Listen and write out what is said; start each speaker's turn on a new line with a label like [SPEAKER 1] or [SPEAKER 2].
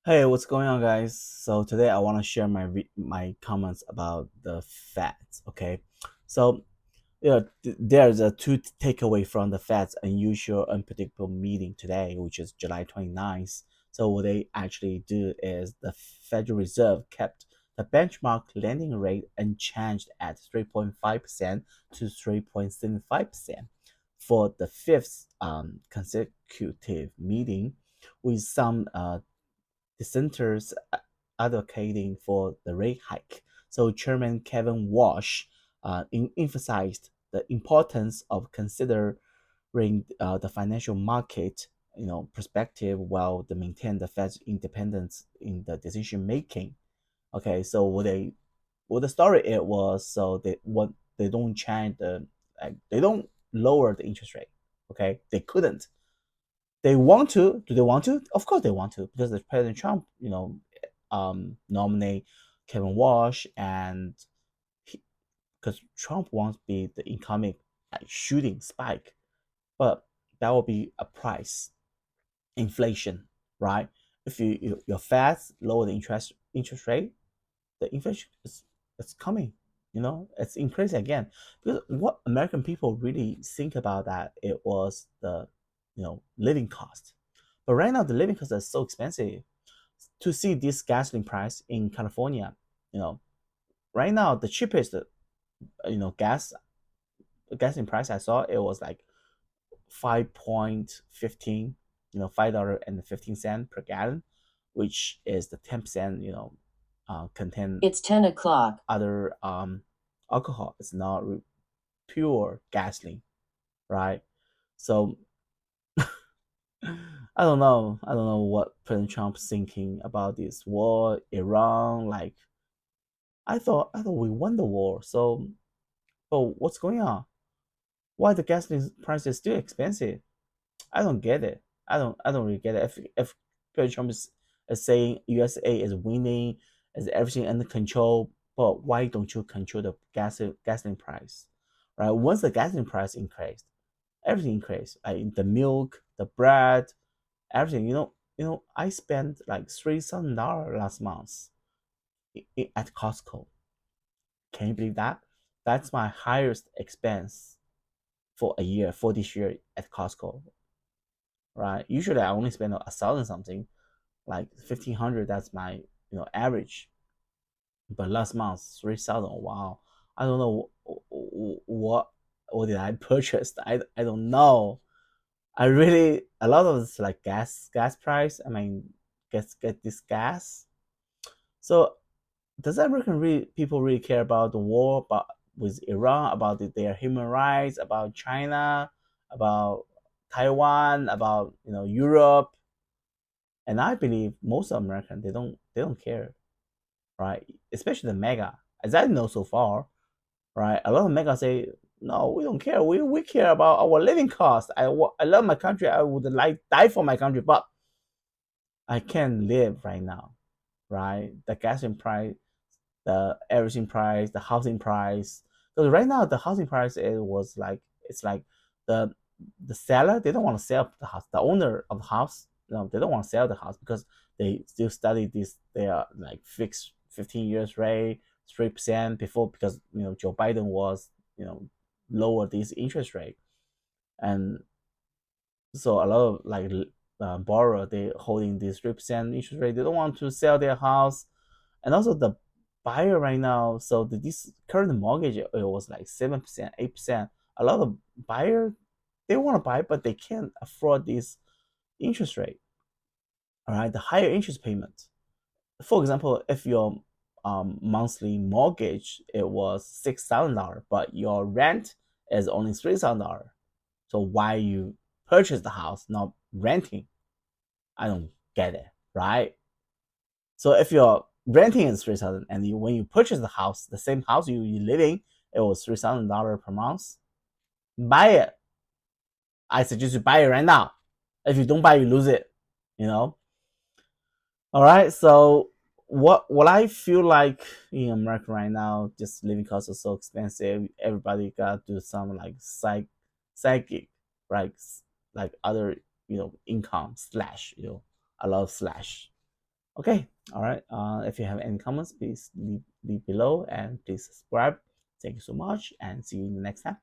[SPEAKER 1] Hey, what's going on, guys? So today I want to share my comments about the Feds. Okay, so there's a two takeaway from the Fed's unusual, unpredictable meeting today, which is July 29th. So what they actually do is the Federal Reserve kept the benchmark lending rate unchanged at 3.5% to 3.75% for the fifth consecutive meeting, with some dissenters advocating for the rate hike. So Chairman Kevin Walsh emphasized the importance of considering the financial market, perspective while they maintain the Fed's independence in the decision making. Okay, so what the story it was, so they don't change they don't lower the interest rate. Okay, they couldn't. They want to. Do they want to? Of course they want to, because the President Trump, nominate Kevin Walsh, and because Trump wants to be the economic shooting spike, but that will be a price, inflation, right? If your Fed lower the interest rate, the inflation is it's coming. It's increasing again, because what American people really think about that, it was the living cost. But right now the living costs are so expensive. To see this gasoline price in California, you know right now the cheapest gasoline price I saw, it was like 5.15, $5.15 per gallon, which is the 10%, contain
[SPEAKER 2] It's 10 o'clock.
[SPEAKER 1] other alcohol. It's not pure gasoline, right? So I don't know what President Trump's thinking about this war, Iran. Like, I thought we won the war. So, but what's going on? Why the gasoline price is still expensive? I don't get it. I don't really get it. If President Trump is saying USA is winning, is everything under control, but why don't you control the gasoline price? Right? Once the gasoline price increased, everything increased. Like the milk, the bread, everything. I spent like $3,000 last month at Costco. Can you believe that? That's my highest expense for a year, for this year at Costco. Right? Usually I only spend 1,000 something, like 1,500. That's my average. But last month 3,000. Wow. I don't know what did I purchase. I don't know. I really, a lot of it's like gas price. I mean, get this gas. So does American people really care about the war, about with Iran, about their human rights, about China, about Taiwan, about Europe? And I believe most of Americans, they don't care, right? Especially the mega, as I know so far, right? A lot of mega say, no, we don't care. We care about our living cost. I love my country. I would like die for my country, but I can't live right now, right? The gasoline price, the everything price, the housing price. Because right now the housing price, it's like the the seller, they don't want to sell the house. The owner of the house, they don't want to sell the house, because they still study this. They are like fixed 15 years rate, 3% before, because Joe Biden was lower this interest rate. And so a lot of like borrower, they holding this 3% interest rate. They don't want to sell their house. And also the buyer right now, so this current mortgage, it was like 7%, 8%. A lot of buyer, they want to buy, but they can't afford this interest rate. All right, the higher interest payment. For example, if your monthly mortgage, it was $6,000, but your rent is only $3,000. So why you purchase the house, not renting? I don't get it, right? So if you're renting is 3,000, and when you purchase the house, the same house you living, it was $3,000 per month. Buy it. I suggest you buy it right now. If you don't buy, you lose it. You know. All right. So what I feel like in America right now, just living costs are so expensive. Everybody got to do some like psychic, right? Like other income slash, a lot of slash. Okay, all right. If you have any comments, please leave below and please subscribe. Thank you so much and see you in the next time.